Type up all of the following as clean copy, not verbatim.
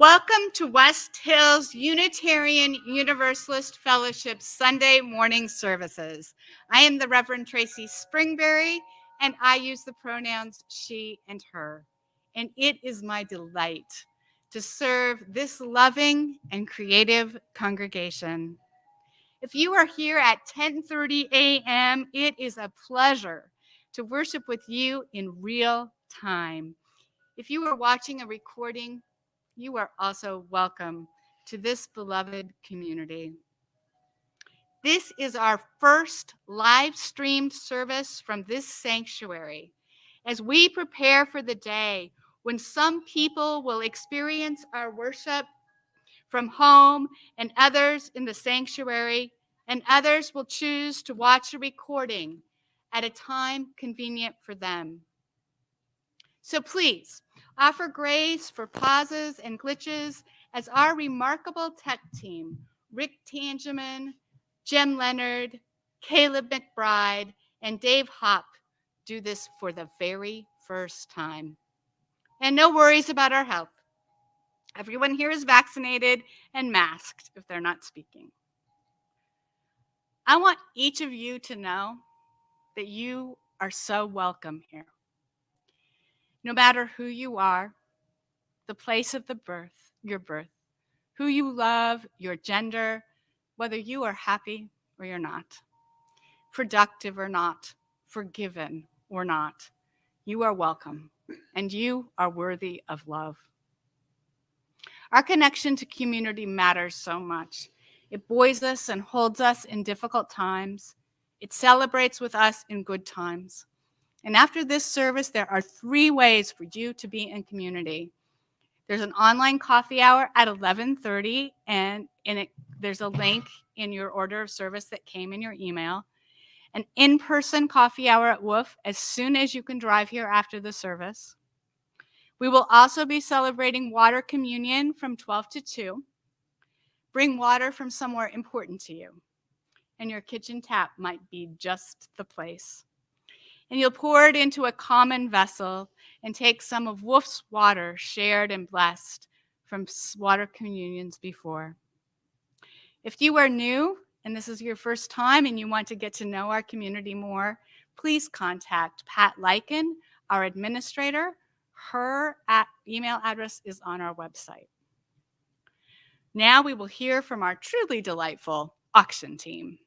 Welcome to West Hills Unitarian Universalist Fellowship Sunday morning services. I am the Reverend Tracy Springberry, and I use the pronouns she and her. And it is my delight to serve this loving and creative congregation. If you are here at 10:30 a.m., it is a pleasure to worship with you in real time. If you are watching a recording, you are also welcome to this beloved community. This is our first live streamed service from this sanctuary as we prepare for the day when some people will experience our worship from home and others in the sanctuary, and others will choose to watch a recording at a time convenient for them. So please offer grace for pauses and glitches as our remarkable tech team, Rick Tangeman, Jem Leonard, Caleb McBride, and Dave Hopp, do this for the very first time. And no worries about our health. Everyone here is vaccinated and masked if they're not speaking. I want each of you to know that you are so welcome here. No matter who you are, the place of your birth, who you love, your gender, whether you are happy or you're not, productive or not, forgiven or not, you are welcome, and you are worthy of love. Our connection to community matters so much. It buoys us and holds us in difficult times. It celebrates with us in good times. And after this service, there are 3 ways for you to be in community. There's an online coffee hour at 11:30, and there's a link in your order of service that came in your email. An in-person coffee hour at Wolf as soon as you can drive here after the service. We will also be celebrating water communion from 12 to 2. Bring water from somewhere important to you, and your kitchen tap might be just the place. And you'll pour it into a common vessel and take some of Wolf's water shared and blessed from water communions before. If you are new and this is your first time and you want to get to know our community more, please contact Pat Lyken, our administrator. Her email address is on our website. Now we will hear from our truly delightful auction team.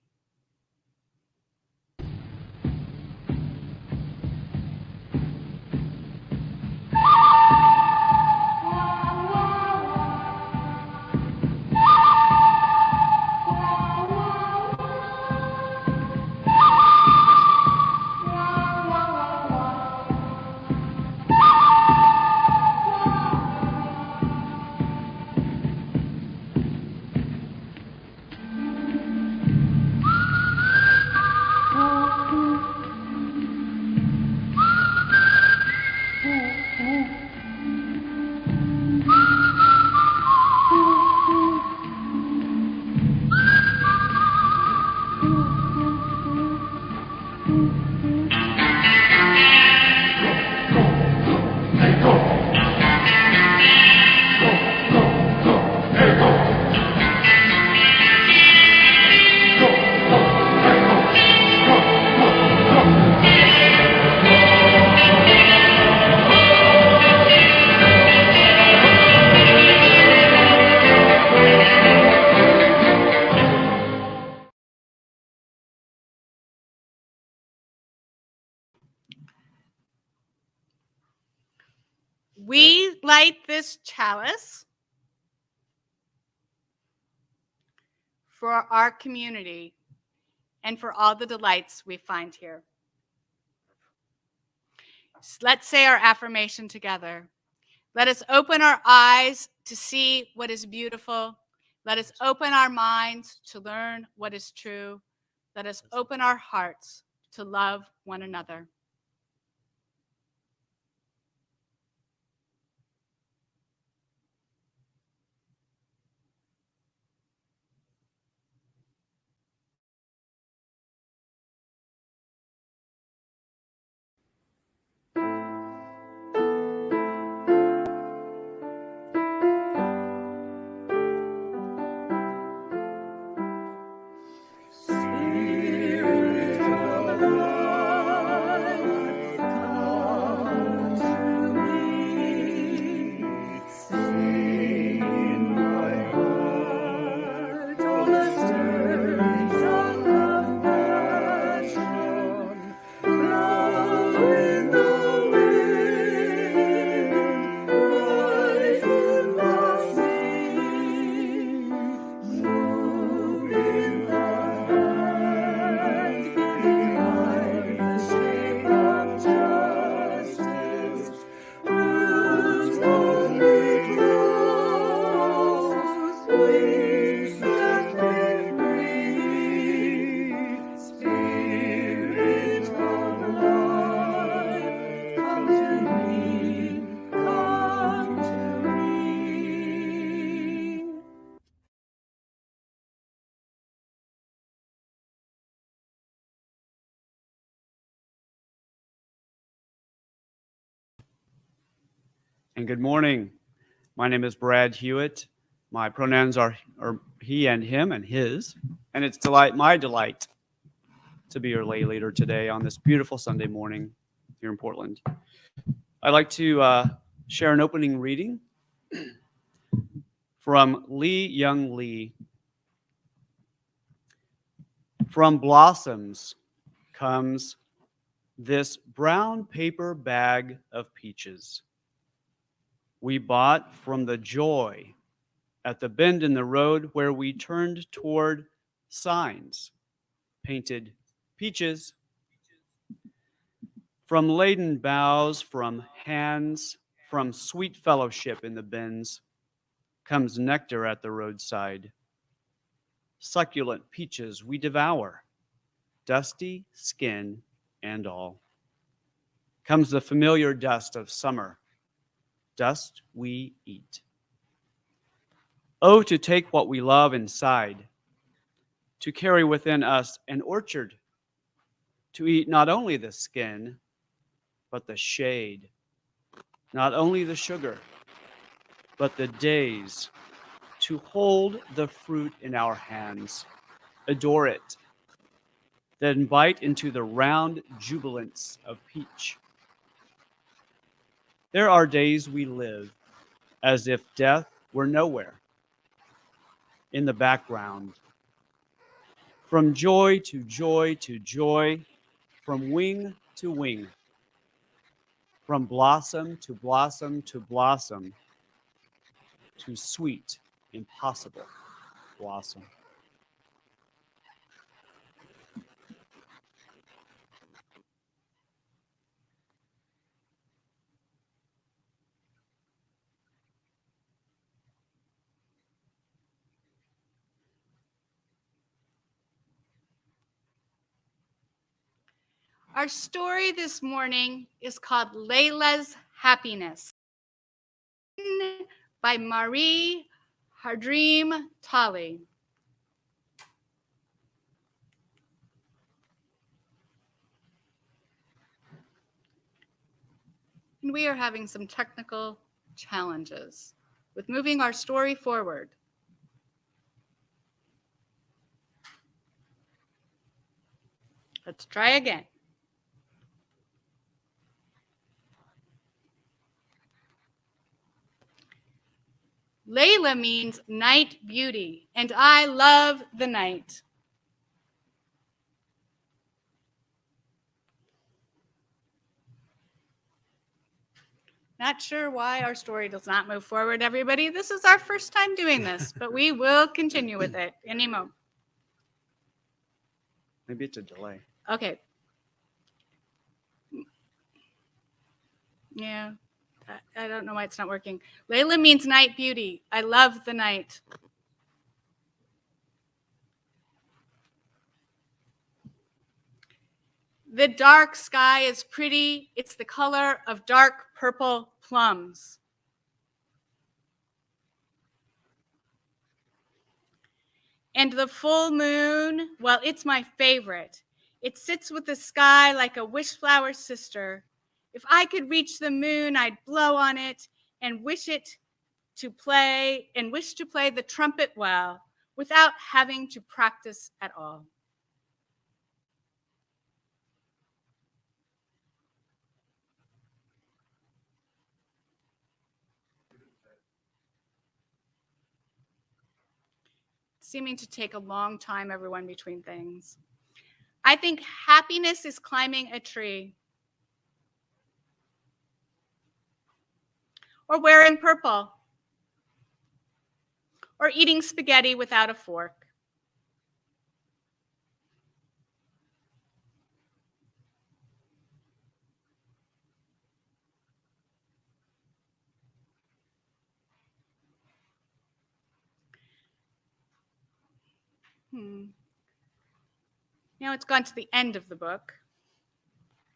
We light this chalice for our community and for all the delights we find here. Let's say our affirmation together. Let us open our eyes to see what is beautiful. Let us open our minds to learn what is true. Let us open our hearts to love one another. And good morning. My name is Brad Hewitt. My pronouns are he and him and his. And it's my delight to be your lay leader today on this beautiful Sunday morning here in Portland. I'd like to share an opening reading from Lee Young Lee. From blossoms comes this brown paper bag of peaches we bought from the joy at the bend in the road where we turned toward signs painted peaches. From laden boughs, from hands, from sweet fellowship in the bins, comes nectar at the roadside. Succulent peaches we devour, dusty skin and all. Comes the familiar dust of summer, dust we eat. Oh, to take what we love inside, to carry within us an orchard, to eat not only the skin, but the shade, not only the sugar, but the days, to hold the fruit in our hands, adore it, then bite into the round jubilance of peach. There are days we live as if death were nowhere, in the background. From joy to joy to joy, from wing to wing, from blossom to blossom to blossom, to sweet, impossible blossom. Our story this morning is called Layla's Happiness, written by Marie Hardream Talley. And we are having some technical challenges with moving our story forward. Let's try again. Layla means night beauty, and I love the night. Not sure why our story does not move forward, everybody. This is our first time doing this, but we will continue with it any moment. Maybe it's a delay. Okay. Yeah, I don't know why it's not working. Layla means night beauty. I love the night. The dark sky is pretty. It's the color of dark purple plums. And the full moon, well, it's my favorite. It sits with the sky like a wishflower sister. If I could reach the moon, I'd blow on it and wish to play the trumpet well without having to practice at all. Seeming to take a long time, everyone, between things. I think happiness is climbing a tree, or wearing purple, or eating spaghetti without a fork. Now it's gone to the end of the book,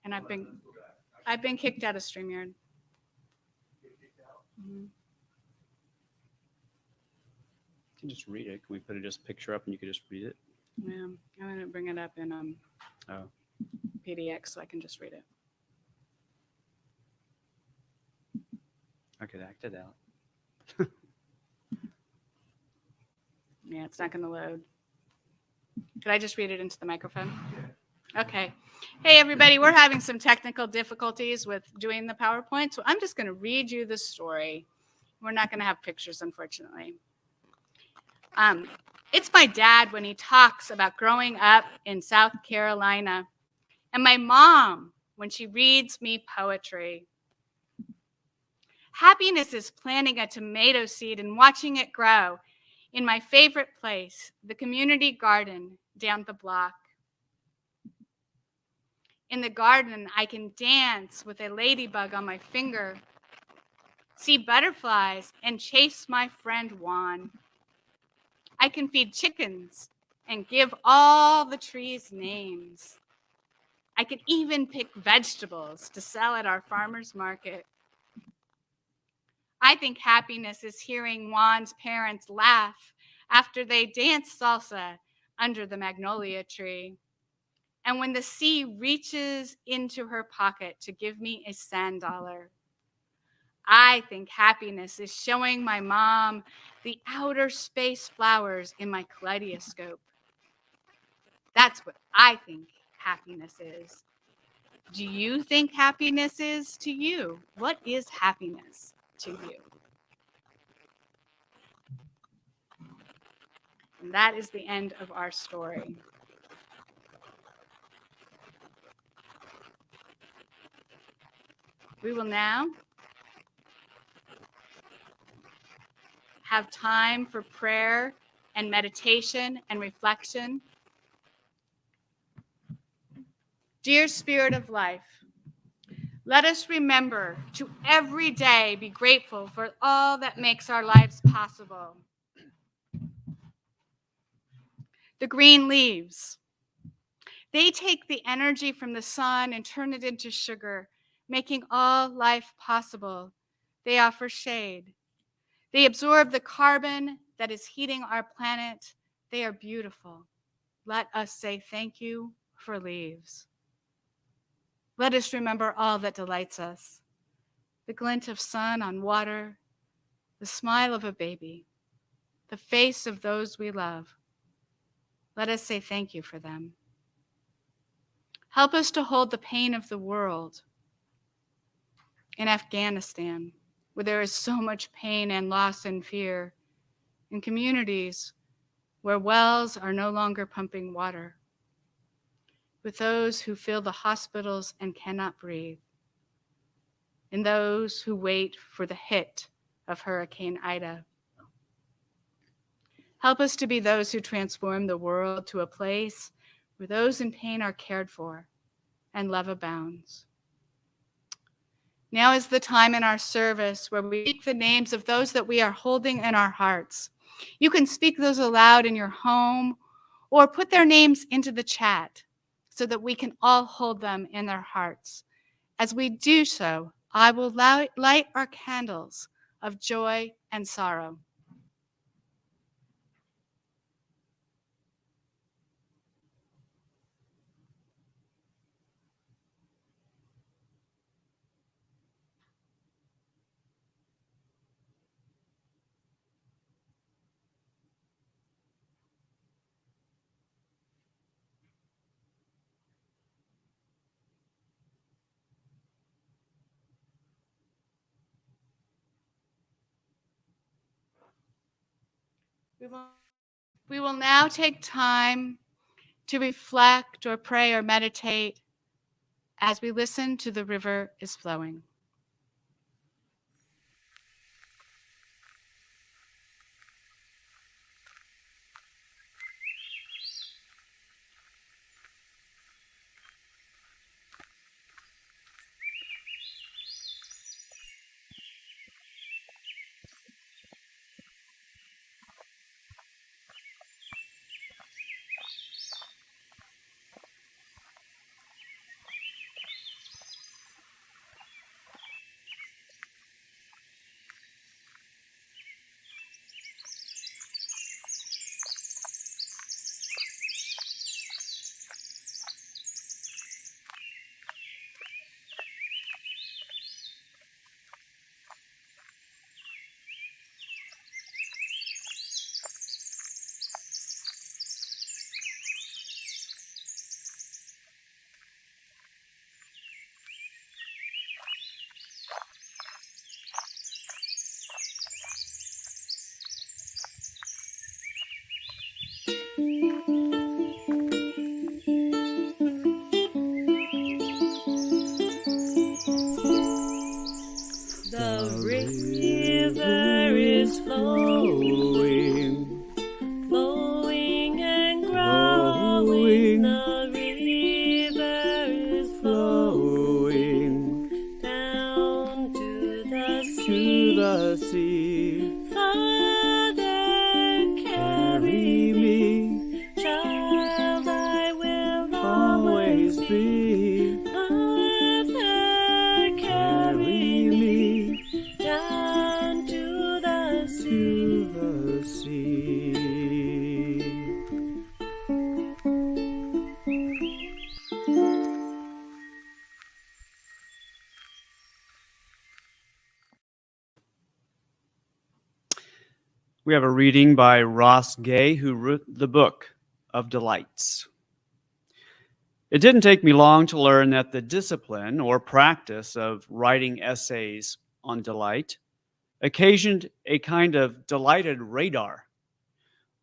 and I've been kicked out of StreamYard. You can just read it. Can we put a picture up and you can just read it? Yeah, I'm going to bring it up in PDX so I can just read it. I could act it out. Yeah, it's not going to load. Could I just read it into the microphone? Okay. Hey, everybody, we're having some technical difficulties with doing the PowerPoint, so I'm just going to read you the story. We're not going to have pictures, unfortunately. It's my dad when he talks about growing up in South Carolina, and my mom when she reads me poetry. Happiness is planting a tomato seed and watching it grow in my favorite place, the community garden down the block. In the garden, I can dance with a ladybug on my finger, see butterflies, and chase my friend Juan. I can feed chickens and give all the trees names. I can even pick vegetables to sell at our farmer's market. I think happiness is hearing Juan's parents laugh after they dance salsa under the magnolia tree. And when the sea reaches into her pocket to give me a sand dollar. I think happiness is showing my mom the outer space flowers in my kaleidoscope. That's what I think happiness is. Do you think happiness is to you? What is happiness to you? And that is the end of our story. We will now have time for prayer and meditation and reflection. Dear Spirit of life, let us remember to every day be grateful for all that makes our lives possible. The green leaves. They take the energy from the sun and turn it into sugar, making all life possible. They offer shade. They absorb the carbon that is heating our planet. They are beautiful. Let us say thank you for leaves. Let us remember all that delights us. The glint of sun on water, the smile of a baby, the face of those we love. Let us say thank you for them. Help us to hold the pain of the world. In Afghanistan, where there is so much pain and loss and fear, in communities where wells are no longer pumping water, with those who fill the hospitals and cannot breathe, in those who wait for the hit of Hurricane Ida. Help us to be those who transform the world to a place where those in pain are cared for and love abounds. Now is the time in our service where we speak the names of those that we are holding in our hearts. You can speak those aloud in your home or put their names into the chat so that we can all hold them in our hearts. As we do so, I will light our candles of joy and sorrow. We will now take time to reflect or pray or meditate as we listen to the river is flowing. is flowing, flowing and growing. The river is flowing down to the sea. Father, carry me, child, I will always be. Mother, carry me down to the sea. We have a reading by Ross Gay, who wrote the Book of Delights. It didn't take me long to learn that the discipline or practice of writing essays on delight occasioned a kind of delighted radar.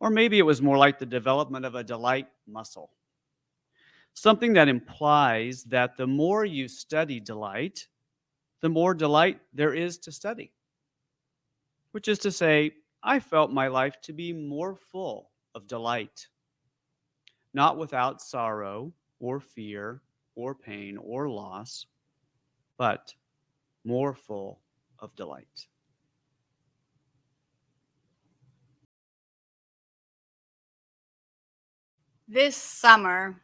Or maybe it was more like the development of a delight muscle. Something that implies that the more you study delight, the more delight there is to study. Which is to say, I felt my life to be more full of delight, not without sorrow or fear or pain or loss, but more full of delight. This summer,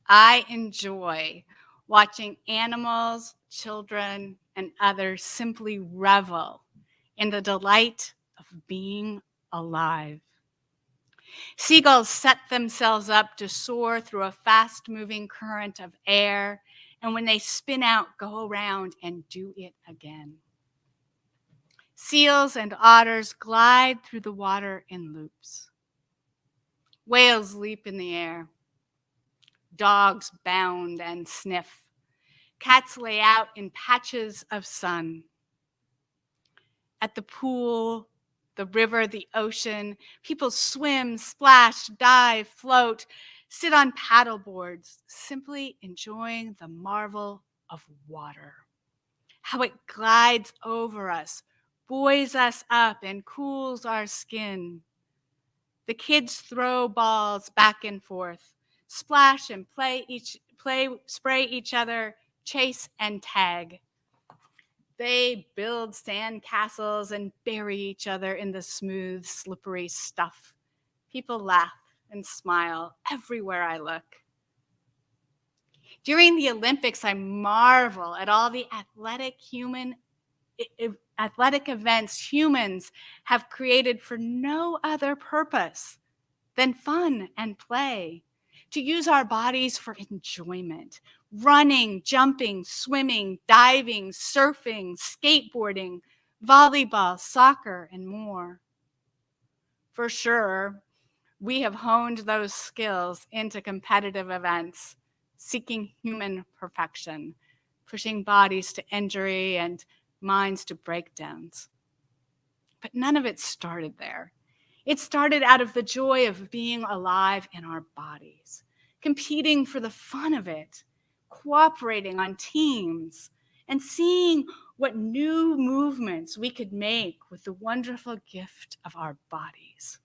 I enjoy watching animals, children, and others simply revel in the delight of being alive. Seagulls set themselves up to soar through a fast-moving current of air, and when they spin out, go around and do it again. Seals and otters glide through the water in loops. Whales leap in the air. Dogs bound and sniff. Cats lay out in patches of sun. At the pool, the river, the ocean, people swim, splash, dive, float, sit on paddle boards, simply enjoying the marvel of water. How it glides over us, buoys us up, and cools our skin. The kids throw balls back and forth, splash and spray each other, chase and tag. They build sand castles and bury each other in the smooth, slippery stuff. People laugh and smile everywhere I look. During the Olympics, I marvel at all the athletic events humans have created for no other purpose than fun and play, to use our bodies for enjoyment. Running, jumping, swimming, diving, surfing, skateboarding, volleyball, soccer, and more. For sure, we have honed those skills into competitive events, seeking human perfection, pushing bodies to injury and minds to breakdowns. But none of it started there. It started out of the joy of being alive in our bodies, competing for the fun of it, cooperating on teams, and seeing what new movements we could make with the wonderful gift of our bodies.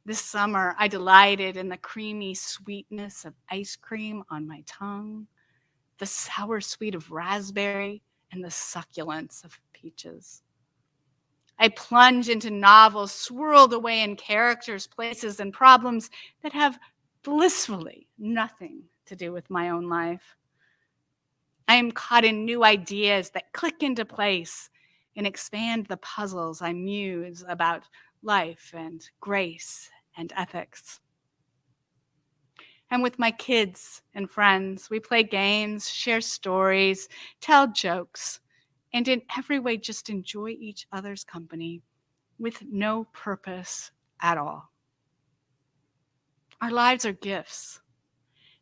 This summer, I delighted in the creamy sweetness of ice cream on my tongue, the sour sweet of raspberry, and the succulence of peaches. I plunge into novels swirled away in characters, places, and problems that have blissfully nothing to do with my own life. I am caught in new ideas that click into place and expand the puzzles I muse about life and grace and ethics. And with my kids and friends, we play games, share stories, tell jokes, and in every way just enjoy each other's company with no purpose at all. Our lives are gifts.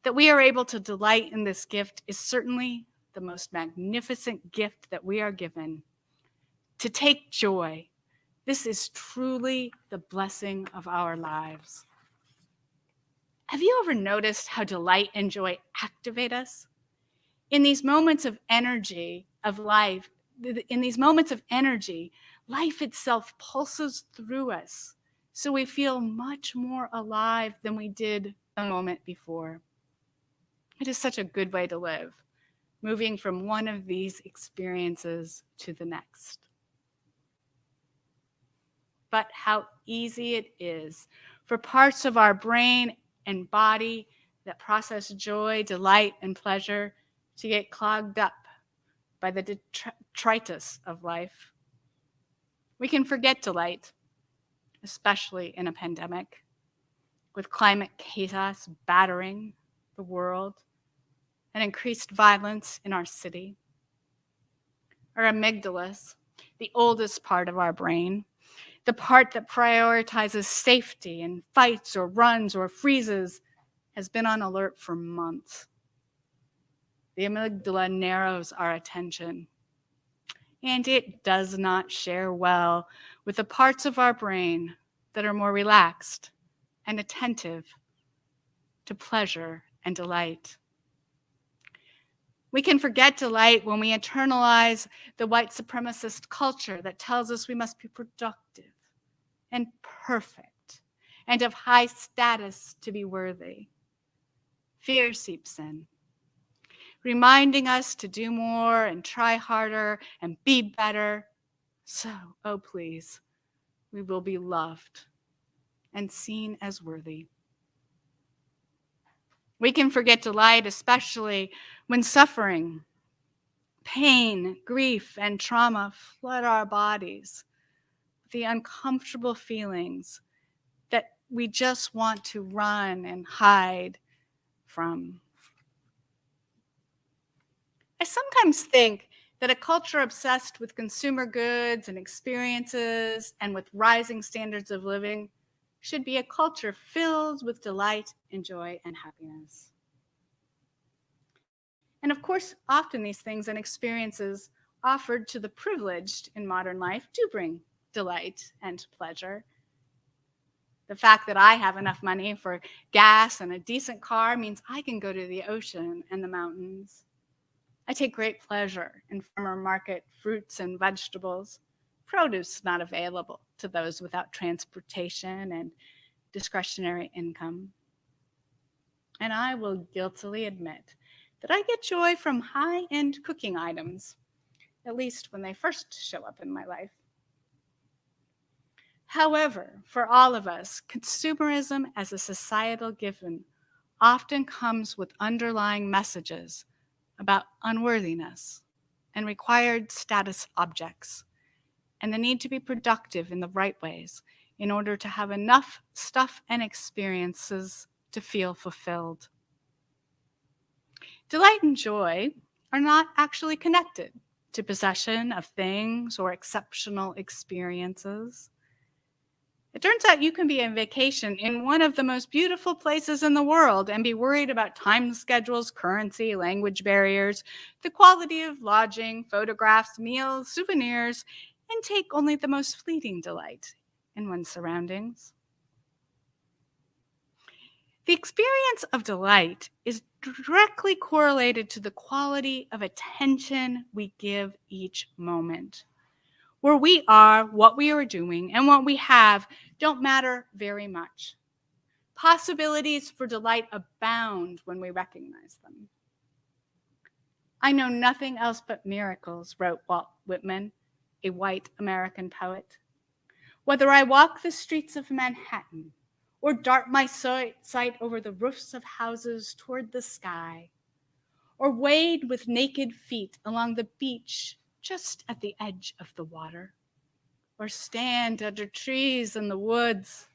That we are able to delight in this gift is certainly the most magnificent gift that we are given. To take joy, this is truly the blessing of our lives. Have you ever noticed how delight and joy activate us? In these moments of energy of life, Life itself pulses through us, so we feel much more alive than we did a moment before. It is such a good way to live, moving from one of these experiences to the next. But how easy it is for parts of our brain and body that process joy, delight, and pleasure to get clogged up by the detritus of life. We can forget delight, especially in a pandemic, with climate chaos battering the world and increased violence in our city. Our amygdalas, the oldest part of our brain, the part that prioritizes safety and fights or runs or freezes, has been on alert for months. The amygdala narrows our attention, and it does not share well with the parts of our brain that are more relaxed and attentive to pleasure and delight. We can forget delight when we internalize the white supremacist culture that tells us we must be productive and perfect and of high status to be worthy. Fear seeps in, reminding us to do more and try harder and be better. So, oh please, we will be loved and seen as worthy. We can forget delight, especially when suffering, pain, grief, and trauma flood our bodies with the uncomfortable feelings that we just want to run and hide from. I sometimes think that a culture obsessed with consumer goods and experiences and with rising standards of living should be a culture filled with delight and joy and happiness. And of course, often these things and experiences offered to the privileged in modern life do bring delight and pleasure. The fact that I have enough money for gas and a decent car means I can go to the ocean and the mountains. I take great pleasure in farmer market fruits and vegetables, produce not available to those without transportation and discretionary income. And I will guiltily admit that I get joy from high-end cooking items, at least when they first show up in my life. However, for all of us, consumerism as a societal given often comes with underlying messages about unworthiness and required status objects, and the need to be productive in the right ways in order to have enough stuff and experiences to feel fulfilled. Delight and joy are not actually connected to possession of things or exceptional experiences. It turns out you can be on vacation in one of the most beautiful places in the world and be worried about time schedules, currency, language barriers, the quality of lodging, photographs, meals, souvenirs, and take only the most fleeting delight in one's surroundings. The experience of delight is directly correlated to the quality of attention we give each moment. Where we are, what we are doing, and what we have don't matter very much. Possibilities for delight abound when we recognize them. I know nothing else but miracles, wrote Walt Whitman, a white American poet. Whether I walk the streets of Manhattan or dart my sight over the roofs of houses toward the sky, or wade with naked feet along the beach just at the edge of the water, or stand under trees in the woods,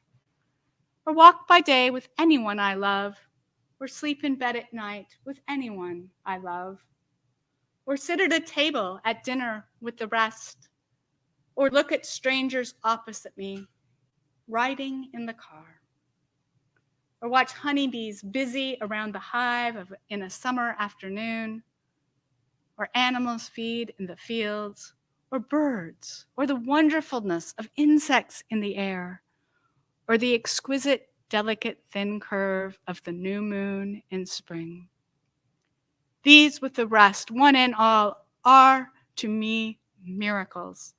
or walk by day with anyone I love, or sleep in bed at night with anyone I love, or sit at a table at dinner with the rest, or look at strangers opposite me, riding in the car, or watch honeybees busy around the hive in a summer afternoon, or animals feed in the fields, or birds, or the wonderfulness of insects in the air, or the exquisite, delicate, thin curve of the new moon in spring. These with the rest, one and all, are to me miracles.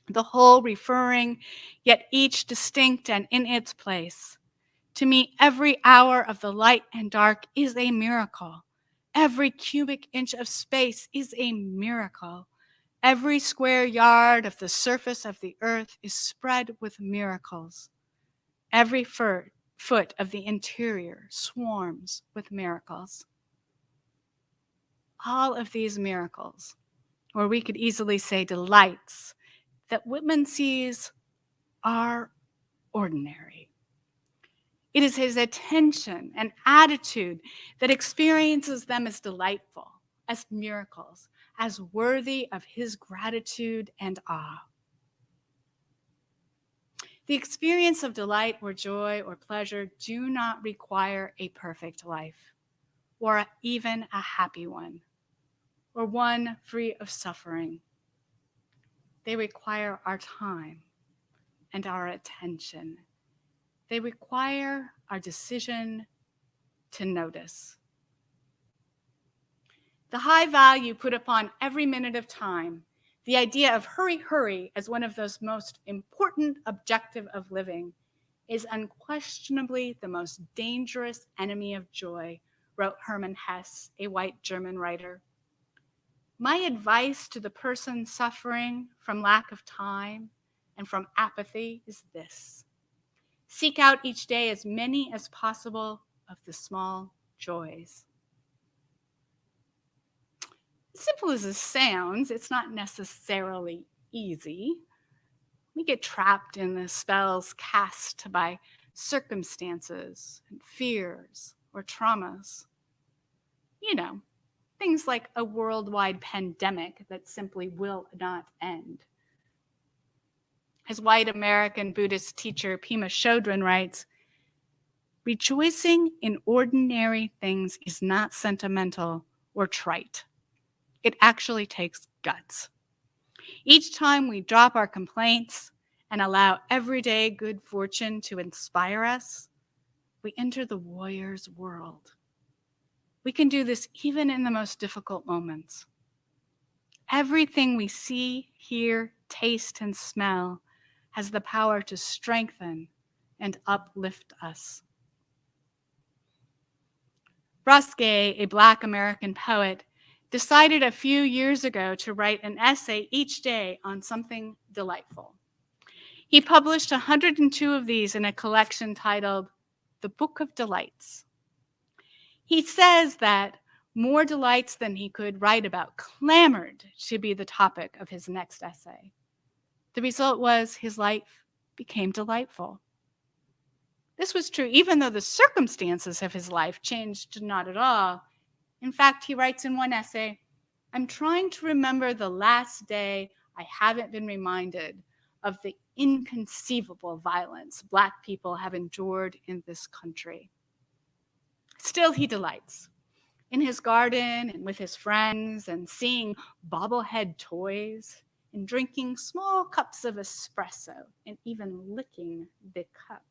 the whole referring, yet each distinct and in its place. To me, every hour of the light and dark is a miracle. Every cubic inch of space is a miracle. Every square yard of the surface of the earth is spread with miracles. Every foot of the interior swarms with miracles. All of these miracles, or we could easily say delights, that Whitman sees are ordinary. It is his attention and attitude that experiences them as delightful, as miracles, as worthy of his gratitude and awe. The experience of delight or joy or pleasure do not require a perfect life, or even a happy one, or one free of suffering. They require our time and our attention. They require our decision to notice. The high value put upon every minute of time, the idea of hurry, hurry as one of those most important objective of living, is unquestionably the most dangerous enemy of joy, wrote Hermann Hesse, a white German writer. My advice to the person suffering from lack of time and from apathy is this: seek out each day as many as possible of the small joys. As simple as this sounds, it's not necessarily easy. We get trapped in the spells cast by circumstances and fears or traumas. You know, things like a worldwide pandemic that simply will not end. As white American Buddhist teacher Pema Chodron writes, rejoicing in ordinary things is not sentimental or trite. It actually takes guts. Each time we drop our complaints and allow everyday good fortune to inspire us, we enter the warrior's world. We can do this even in the most difficult moments. Everything we see, hear, taste, and smell has the power to strengthen and uplift us. Ruskin, a Black American poet, decided a few years ago to write an essay each day on something delightful. He published 102 of these in a collection titled The Book of Delights. He says that more delights than he could write about clamored to be the topic of his next essay. The result was his life became delightful. This was true even though the circumstances of his life changed not at all. In fact, he writes in one essay, I'm trying to remember the last day I haven't been reminded of the inconceivable violence Black people have endured in this country. Still, he delights in his garden and with his friends and seeing bobblehead toys and drinking small cups of espresso and even licking the cup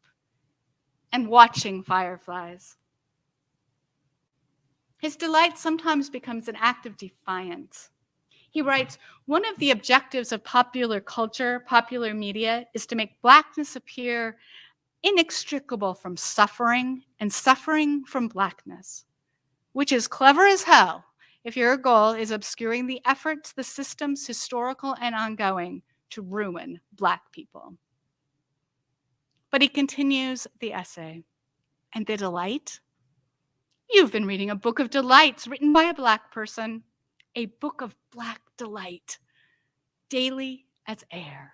and watching fireflies. His delight sometimes becomes an act of defiance. He writes, one of the objectives of popular culture, popular media, is to make Blackness appear inextricable from suffering and suffering from Blackness, which is clever as hell if your goal is obscuring the efforts, the systems, historical and ongoing, to ruin Black people. But he continues the essay, and the delight? You've been reading a book of delights written by a Black person, a book of Black delight, daily as air.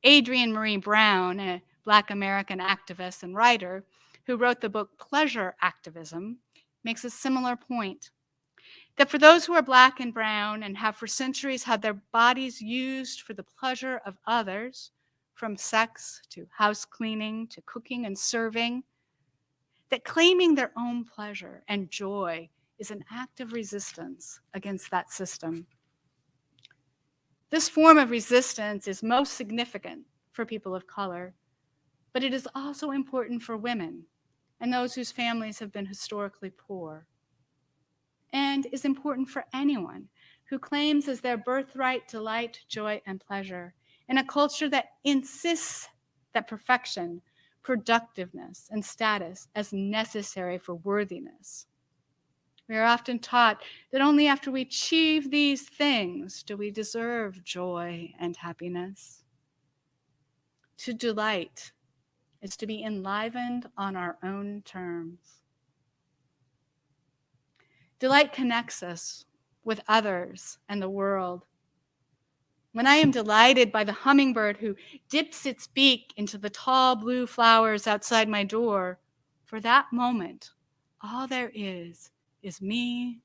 Adrienne Marie Brown, a Black American activist and writer who wrote the book Pleasure Activism, makes a similar point, that for those who are Black and brown and have for centuries had their bodies used for the pleasure of others, from sex to house cleaning to cooking and serving, that claiming their own pleasure and joy is an act of resistance against that system. This form of resistance is most significant for people of color, but it is also important for women and those whose families have been historically poor, and is important for anyone who claims as their birthright delight, joy, and pleasure in a culture that insists that perfection, productiveness, and status as necessary for worthiness. We are often taught that only after we achieve these things do we deserve joy and happiness. To delight is to be enlivened on our own terms. Delight connects us with others and the world. When I am delighted by the hummingbird who dips its beak into the tall blue flowers outside my door, for that moment, all there is me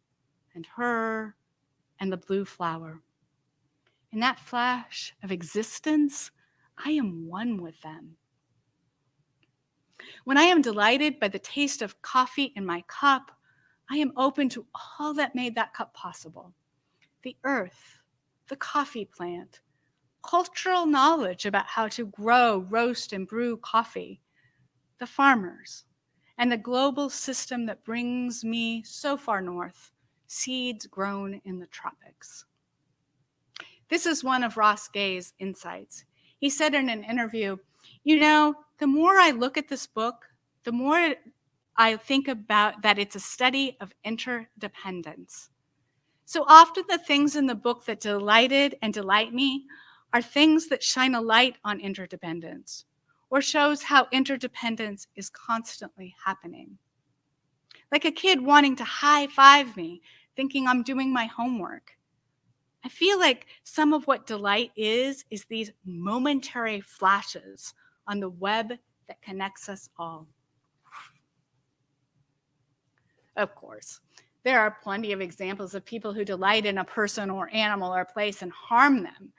and her and the blue flower. In that flash of existence, I am one with them. When I am delighted by the taste of coffee in my cup, I am open to all that made that cup possible. The earth, the coffee plant, cultural knowledge about how to grow, roast, and brew coffee, the farmers, and the global system that brings me so far north, seeds grown in the tropics. This is one of Ross Gay's insights. He said in an interview, the more I look at this book, the more I think about that it's a study of interdependence. So often the things in the book that delighted and delight me are things that shine a light on interdependence or shows how interdependence is constantly happening. Like a kid wanting to high-five me, thinking I'm doing my homework. I feel like some of what delight is these momentary flashes on the web that connects us all. Of course, there are plenty of examples of people who delight in a person or animal or place and harm them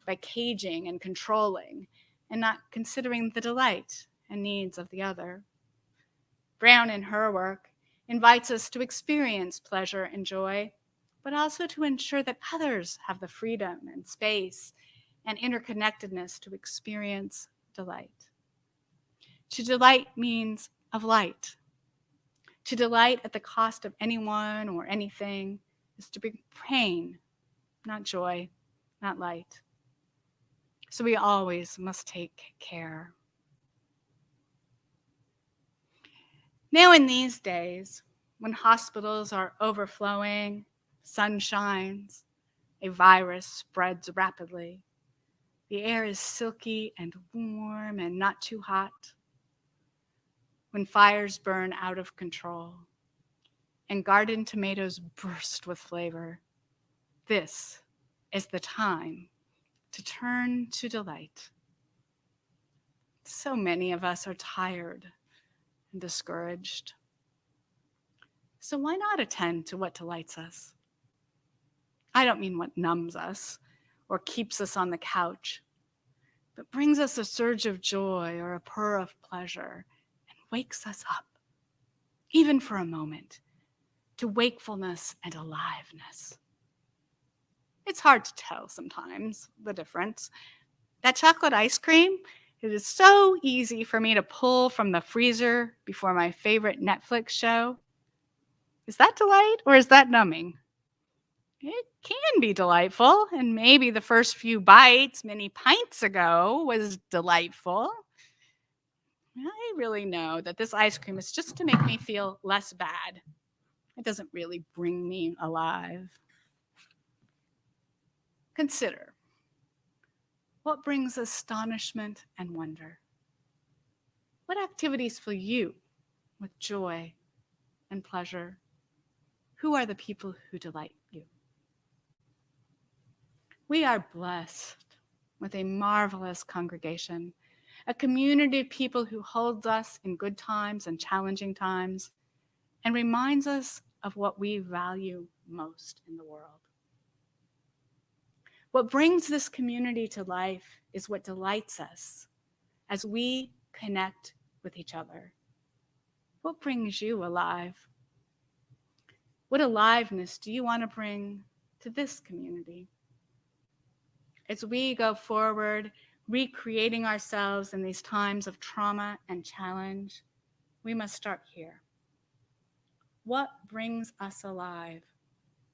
by caging and controlling and not considering the delight and needs of the other. Brown, in her work, invites us to experience pleasure and joy, but also to ensure that others have the freedom and space and interconnectedness to experience delight. To delight means of light. To delight at the cost of anyone or anything is to bring pain, not joy, not light. So we always must take care. Now in these days, when hospitals are overflowing, sun shines, a virus spreads rapidly, the air is silky and warm and not too hot, when fires burn out of control and garden tomatoes burst with flavor, this is the time to turn to delight. So many of us are tired and discouraged. So why not attend to what delights us? I don't mean what numbs us or keeps us on the couch, but brings us a surge of joy or a purr of pleasure and wakes us up, even for a moment, to wakefulness and aliveness. It's hard to tell sometimes the difference. That chocolate ice cream, it is so easy for me to pull from the freezer before my favorite Netflix show. Is that delight or is that numbing? It can be delightful, and maybe the first few bites many pints ago was delightful. I really know that this ice cream is just to make me feel less bad. It doesn't really bring me alive. Consider, what brings astonishment and wonder? What activities fill you with joy and pleasure? Who are the people who delight you? We are blessed with a marvelous congregation, a community of people who holds us in good times and challenging times and reminds us of what we value most in the world. What brings this community to life is what delights us as we connect with each other. What brings you alive? What aliveness do you want to bring to this community? As we go forward, recreating ourselves in these times of trauma and challenge, we must start here. What brings us alive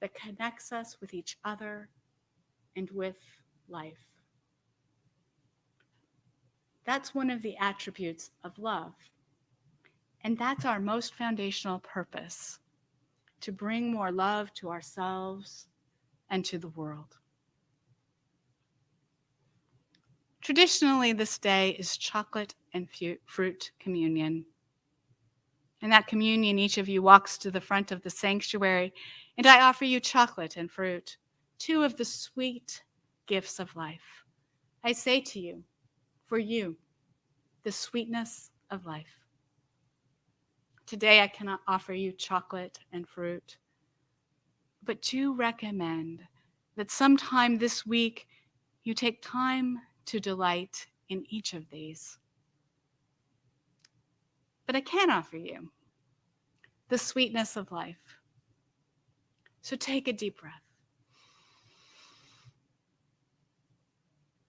that connects us with each other and with life. That's one of the attributes of love. And that's our most foundational purpose, to bring more love to ourselves and to the world. Traditionally, this day is chocolate and fruit communion. In that communion, each of you walks to the front of the sanctuary, and I offer you chocolate and fruit, two of the sweet gifts of life. I say to you, for you, the sweetness of life. Today, I cannot offer you chocolate and fruit, but do recommend that sometime this week you take time to delight in each of these. But I can offer you the sweetness of life. So take a deep breath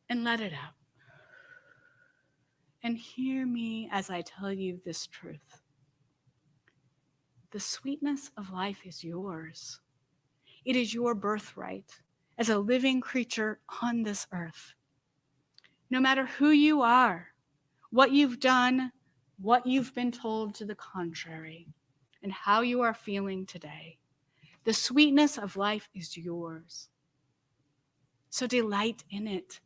and let it out. And hear me as I tell you this truth. The sweetness of life is yours. It is your birthright as a living creature on this earth. No matter who you are, what you've done, what you've been told to the contrary, and how you are feeling today, the sweetness of life is yours. So delight in it.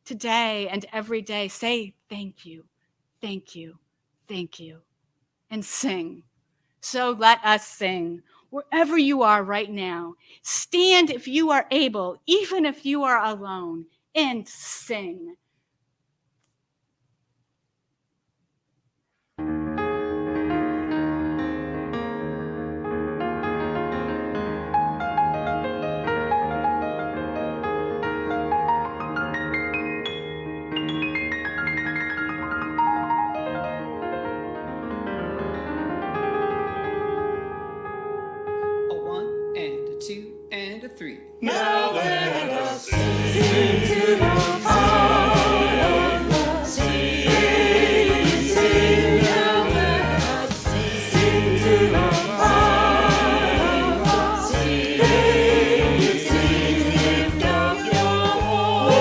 Today and every day, say thank you, thank you, thank you, and sing. So let us sing. Wherever you are right now, stand if you are able, even if you are alone, and sing. A one and a two and a three. Now let us sing to the power of love. Sing, sing, now let us sing to the power of love. Sing, sing, lift up your voice.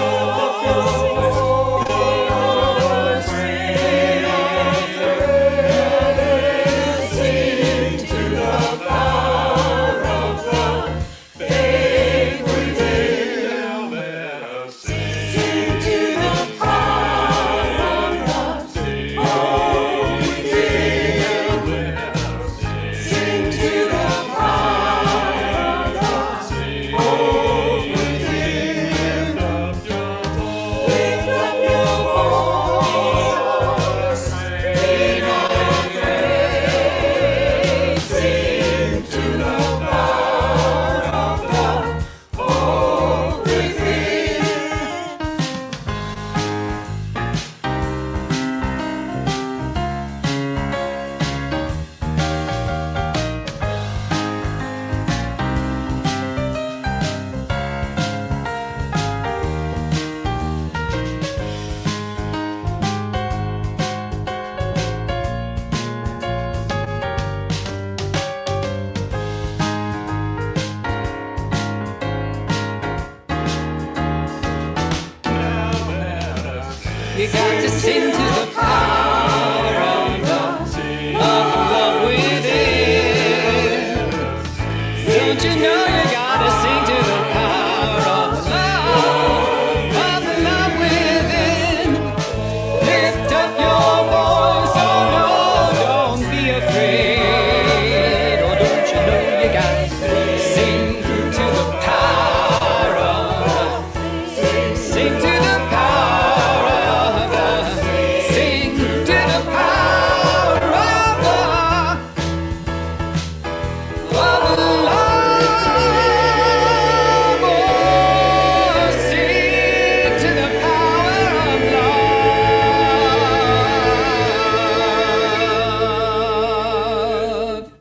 Sing to the power of love. Faith within, let us sing to the power of love. Hope within, let us sing to the power of love. Hope within, lift up your voice, be not afraid. Sing to the power of love. Hope within. You got to sing to the power of love within. Don't you know you gotta sing to the power of love within. Lift up your voice, oh no, don't be afraid. Oh, don't you know you gotta sing to the power of love. Sing to the power of love. Sing to the power of love. Of love. Oh, sing to the power of love.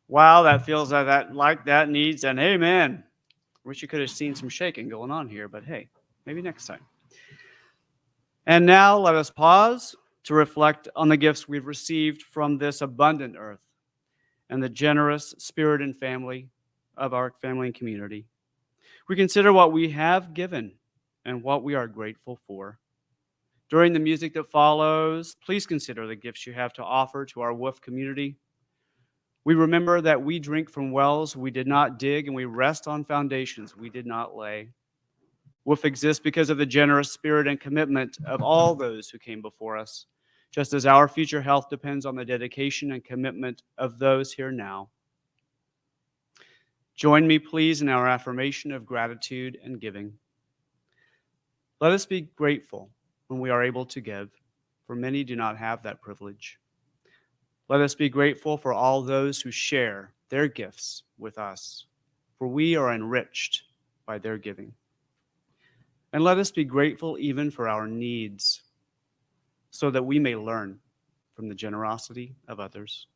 Wow, that feels like that needs an amen. Wish you could have seen some shaking going on here, but hey, maybe next time. And now let us pause to reflect on the gifts we've received from this abundant earth and the generous spirit and family of our family and community. We consider what we have given and what we are grateful for. During the music that follows, please consider the gifts you have to offer to our WOOF community. We remember that we drink from wells we did not dig, and we rest on foundations we did not lay. WOOF exists because of the generous spirit and commitment of all those who came before us, just as our future health depends on the dedication and commitment of those here now. Join me, please, in our affirmation of gratitude and giving. Let us be grateful when we are able to give, for many do not have that privilege. Let us be grateful for all those who share their gifts with us, for we are enriched by their giving. And let us be grateful even for our needs, so that we may learn from the generosity of others.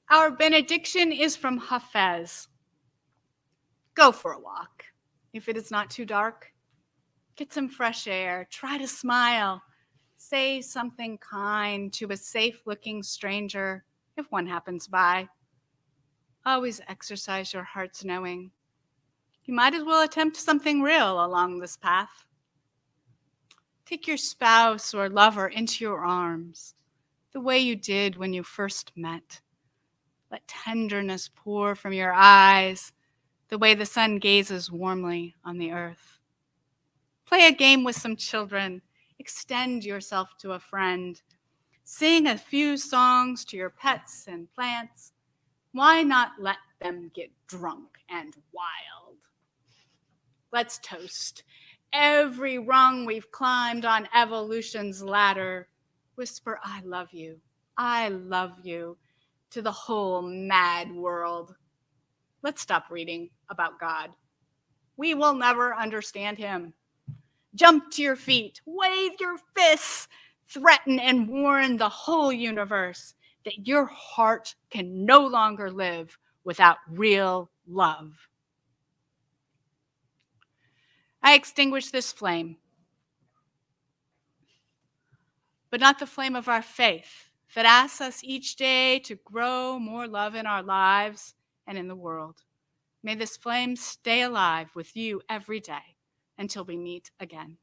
Our benediction is from Hafez. Go for a walk. If it is not too dark, get some fresh air. Try to smile. Say something kind to a safe-looking stranger if one happens by. Always exercise your heart's knowing. You might as well attempt something real along this path. Take your spouse or lover into your arms, the way you did when you first met. Let tenderness pour from your eyes, the way the sun gazes warmly on the earth. Play a game with some children. Extend yourself to a friend. Sing a few songs to your pets and plants. Why not let them get drunk and wild? Let's toast every rung we've climbed on evolution's ladder. Whisper, I love you to the whole mad world. Let's stop reading about God. We will never understand him. Jump to your feet, wave your fists, threaten and warn the whole universe that your heart can no longer live without real love. I extinguish this flame, but not the flame of our faith that asks us each day to grow more love in our lives and in the world. May this flame stay alive with you every day until we meet again.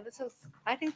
this is, I think